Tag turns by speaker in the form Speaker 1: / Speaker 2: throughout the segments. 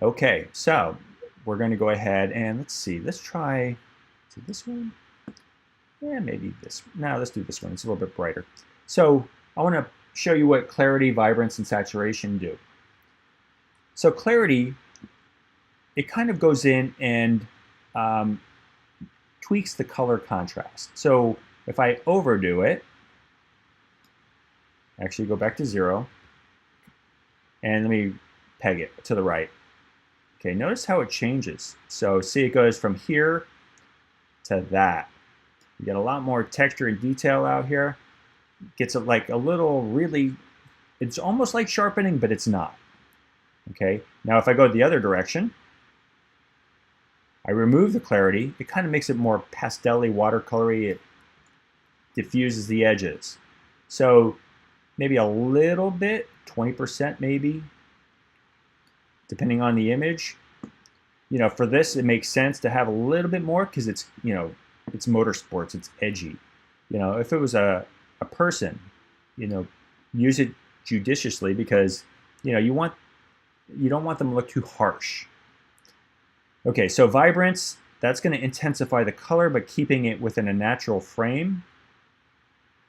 Speaker 1: Okay, so we're going to go ahead and let's see. Let's try this one. Yeah, maybe this. No, let's do this one. It's a little bit brighter. So I want to show you what clarity, vibrance, and saturation do. So clarity, it kind of goes in and um, tweaks the color contrast. So if I overdo it, actually go back to 0, and let me peg it to the right. Okay, notice how it changes. So see, it goes from here to that. You get a lot more texture and detail out here. Gets it like a little really, it's almost like sharpening, but it's not. Okay, now if I go the other direction, I remove the clarity, it kind of makes it more pastel-y, watercolory, it diffuses the edges. So maybe a little bit, 20% maybe, depending on the image. You know, for this, it makes sense to have a little bit more because it's, you know, it's motorsports, it's edgy. You know, if it was a person, you know, use it judiciously because, you know, you don't want them to look too harsh. Okay, so vibrance, that's going to intensify the color, but keeping it within a natural frame.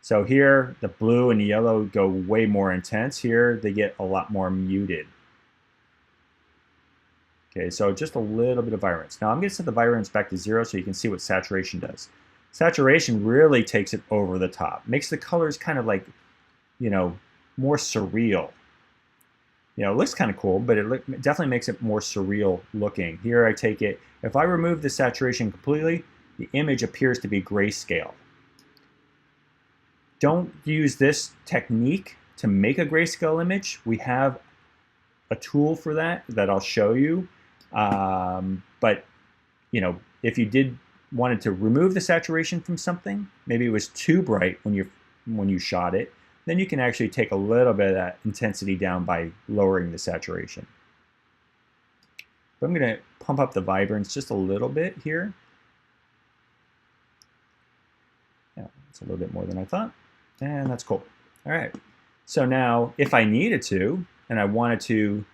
Speaker 1: So here, the blue and the yellow go way more intense. Here, they get a lot more muted. Okay, so just a little bit of vibrance. Now I'm going to set the vibrance back to 0 so you can see what saturation does. Saturation really takes it over the top. Makes the colors kind of like, you know, more surreal. You know, it looks kind of cool, but it definitely makes it more surreal looking. Here I take it, if I remove the saturation completely, the image appears to be grayscale. Don't use this technique to make a grayscale image. We have a tool for that I'll show you. But, you know, if you wanted to remove the saturation from something, maybe it was too bright when you shot it, then you can actually take a little bit of that intensity down by lowering the saturation. But I'm going to pump up the vibrance just a little bit here. Yeah, it's a little bit more than I thought, and that's cool. All right, so now if I needed to, and I wanted to,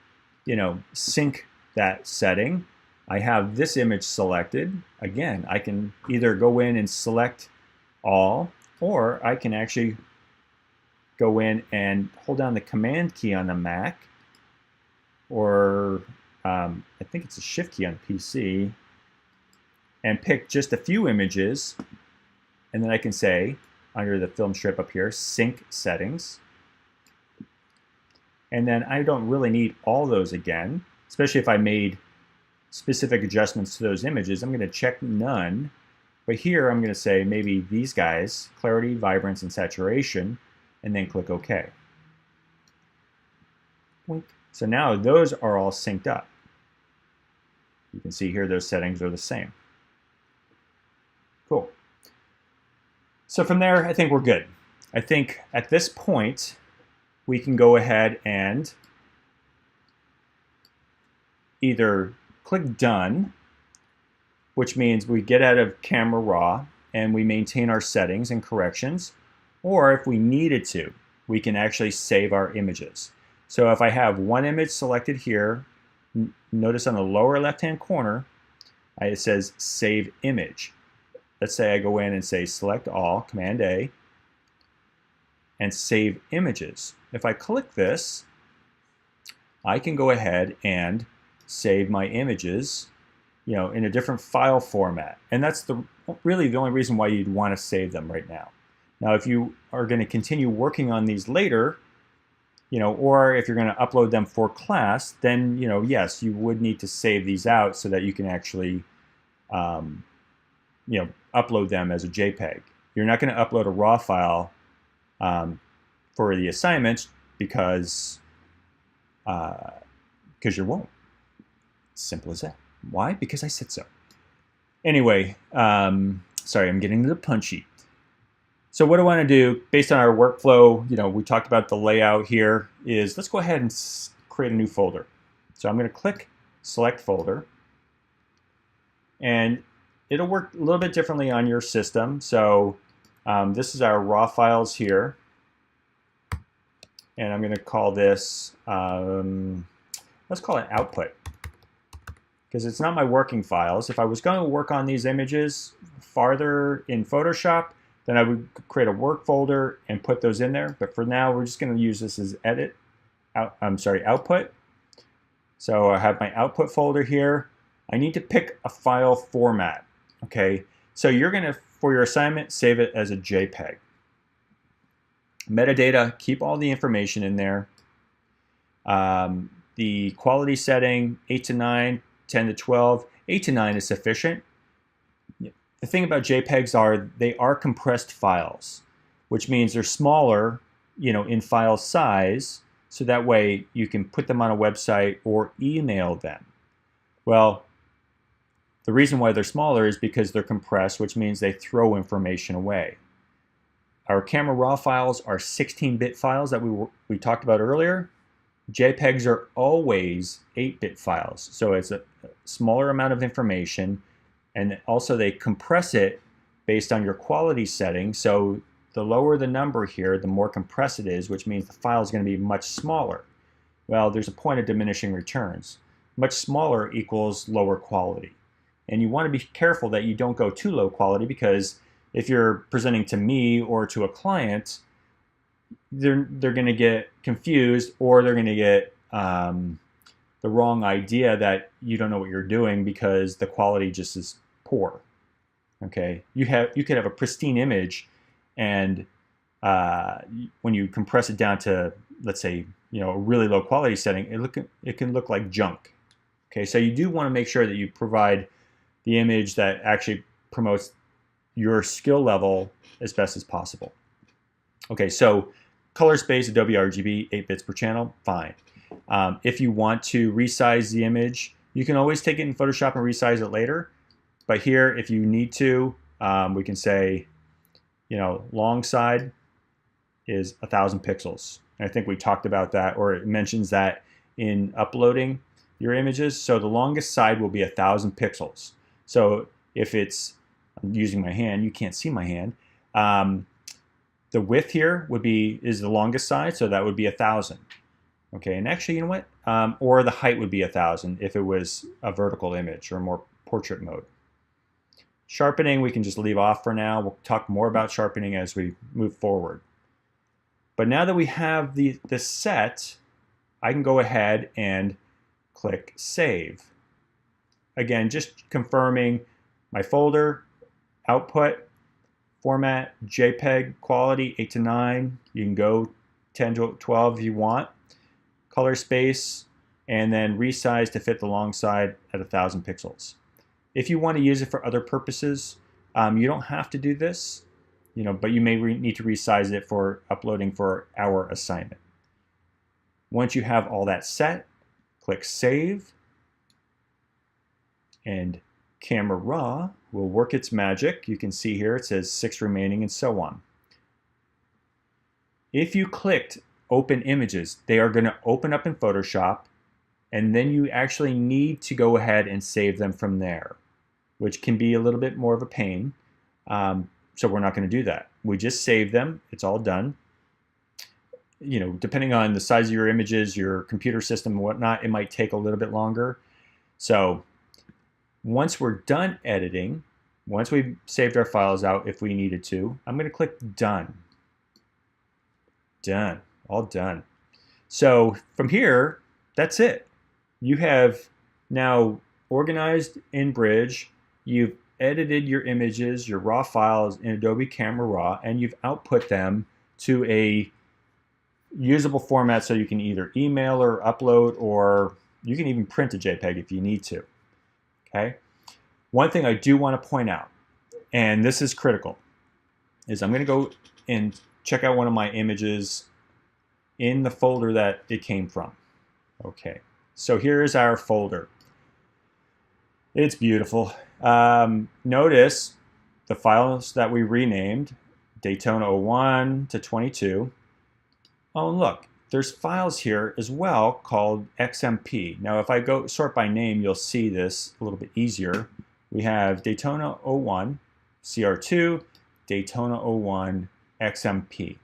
Speaker 1: you know, sync that setting, I have this image selected. Again, I can either go in and select all, or I can actually go in and hold down the Command key on the Mac, or I think it's a Shift key on the PC, and pick just a few images, and then I can say, under the film strip up here, Sync Settings. And then I don't really need all those again, especially if I made specific adjustments to those images. I'm going to check none, but here I'm going to say maybe these guys, clarity, vibrance, and saturation, and then click OK. So now those are all synced up. You can see here those settings are the same. Cool. So from there, I think we're good. I think at this point, we can go ahead and either click Done, which means we get out of Camera Raw and we maintain our settings and corrections, or if we needed to, we can actually save our images. So if I have one image selected here, notice on the lower left-hand corner, it says Save Image. Let's say I go in and say Select All, Command A, and Save Images. If I click this, I can go ahead and save my images, you know, in a different file format. And that's really the only reason why you'd want to save them right now. Now, if you are going to continue working on these later, you know, or if you're going to upload them for class, then, you know, yes, you would need to save these out so that you can actually, you know, upload them as a JPEG. You're not going to upload a RAW file for the assignments because you won't. Simple as that. Why? Because I said so. Anyway, sorry, I'm getting to the punchy. So what I want to do, based on our workflow, you know, we talked about the layout here, is let's go ahead and create a new folder. So I'm going to click Select Folder, and it'll work a little bit differently on your system. So this is our raw files here, and I'm going to call this, let's call it output. because it's not my working files. If I was going to work on these images farther in Photoshop, then I would create a work folder and put those in there. But for now, we're just going to use this as output. So I have my output folder here. I need to pick a file format. Okay, so you're going to, for your assignment, save it as a JPEG. Metadata, keep all the information in there. The quality setting, 8 to 9, 10 to 12. 8 to 9 is sufficient. The thing about JPEGs are they are compressed files, which means they're smaller, in file size, so that way you can put them on a website or email them. Well, the reason why they're smaller is because they're compressed, which means they throw information away. Our Camera Raw files are 16-bit files that we talked about earlier. JPEGs are always 8-bit files, so it's a smaller amount of information, and also they compress it based on your quality setting. So the lower the number here, the more compressed it is, which means the file is going to be much smaller. Well, there's a point of diminishing returns. Much smaller equals lower quality. And you want to be careful that you don't go too low quality, because if you're presenting to me or to a client, they're going to get confused, or they're going to get the wrong idea that you don't know what you're doing because the quality just is poor. Okay, you could have a pristine image, and when you compress it down to, let's say, a really low quality setting, it can look like junk. Okay, so you do want to make sure that you provide the image that actually promotes your skill level as best as possible. Okay, so color space, Adobe RGB, 8 bits per channel, fine. If you want to resize the image, you can always take it in Photoshop and resize it later. But here, if you need to, we can say, long side is 1,000 pixels. And I think we talked about that, or it mentions that in uploading your images. So the longest side will be 1,000 pixels. So if it's, I'm using my hand, you can't see my hand. The width here is the longest side, so that would be 1,000. Okay, and actually, you know what? Or the height would be 1,000 if it was a vertical image or more portrait mode. Sharpening, we can just leave off for now. We'll talk more about sharpening as we move forward. But now that we have this set, I can go ahead and click Save. Again, just confirming my folder, output, format, JPEG, quality, 8 to 9. You can go 10 to 12 if you want. Color space, and then resize to fit the long side at 1,000 pixels. If you want to use it for other purposes, you don't have to do this, but you may need to resize it for uploading for our assignment. Once you have all that set, click Save, and Camera Raw will work its magic. You can see here it says 6 remaining and so on. If you clicked Open Images, they are going to open up in Photoshop, and then you actually need to go ahead and save them from there, which can be a little bit more of a pain. So we're not going to do that. We just save them. It's all done. Depending on the size of your images, your computer system and whatnot, it might take a little bit longer. So once we're done editing, once we've saved our files out if we needed to, I'm going to click Done. Done. All done. So from here, that's it. You have now organized in Bridge, you've edited your images, your raw files in Adobe Camera Raw, and you've output them to a usable format so you can either email or upload, or you can even print a JPEG if you need to. Okay. One thing I do want to point out, and this is critical, is I'm going to go and check out one of my images in the folder that it came from. Okay, so here's our folder. It's beautiful. Notice the files that we renamed, Daytona 01 to 22. Oh, and look, there's files here as well called XMP. Now, if I go sort by name, you'll see this a little bit easier. We have Daytona 01, CR2, Daytona 01, XMP.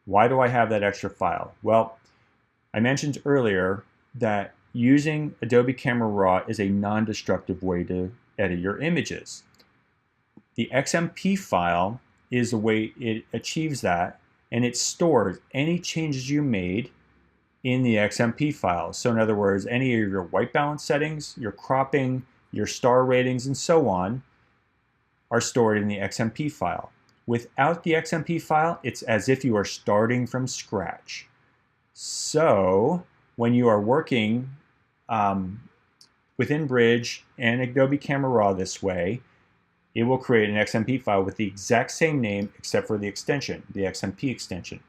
Speaker 1: Why do I have that extra file? Well, I mentioned earlier that using Adobe Camera Raw is a non-destructive way to edit your images. The XMP file is the way it achieves that, and it stores any changes you made in the XMP file. So in other words, any of your white balance settings, your cropping, your star ratings, and so on are stored in the XMP file. Without the XMP file, it's as if you are starting from scratch. So when you are working within Bridge and Adobe Camera Raw this way, it will create an XMP file with the exact same name except for the extension, the XMP extension.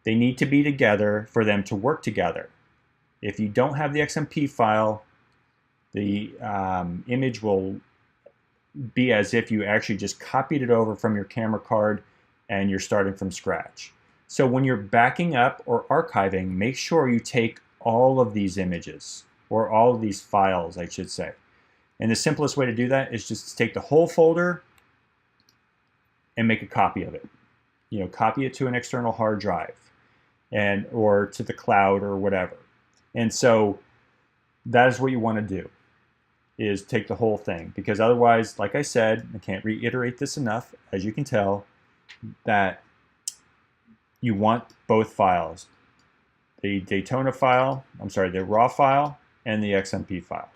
Speaker 1: They need to be together for them to work together. If you don't have the XMP file, the image will be as if you actually just copied it over from your camera card and you're starting from scratch. So when you're backing up or archiving, make sure you take all of these images, or all of these files, I should say. And the simplest way to do that is just to take the whole folder and make a copy of it. You know, copy it to an external hard drive or to the cloud or whatever. And so that is what you want to do, is take the whole thing, because otherwise, like I said, I can't reiterate this enough, as you can tell, that you want both files, the Daytona file, the raw file, and the XMP file.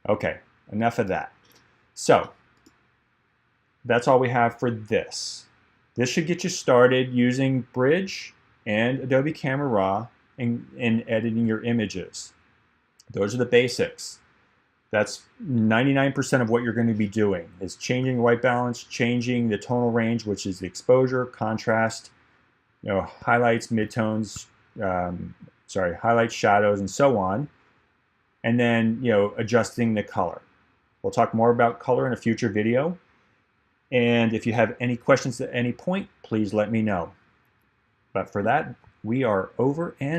Speaker 1: Okay, enough of that. So that's all we have for this. This should get you started using Bridge and Adobe Camera Raw in editing your images. Those are the basics. That's 99% of what you're going to be doing, is changing the white balance, changing the tonal range, which is the exposure, contrast, highlights, midtones, highlights, shadows, and so on. And then, adjusting the color. We'll talk more about color in a future video. And if you have any questions at any point, please let me know. But for that, we are over and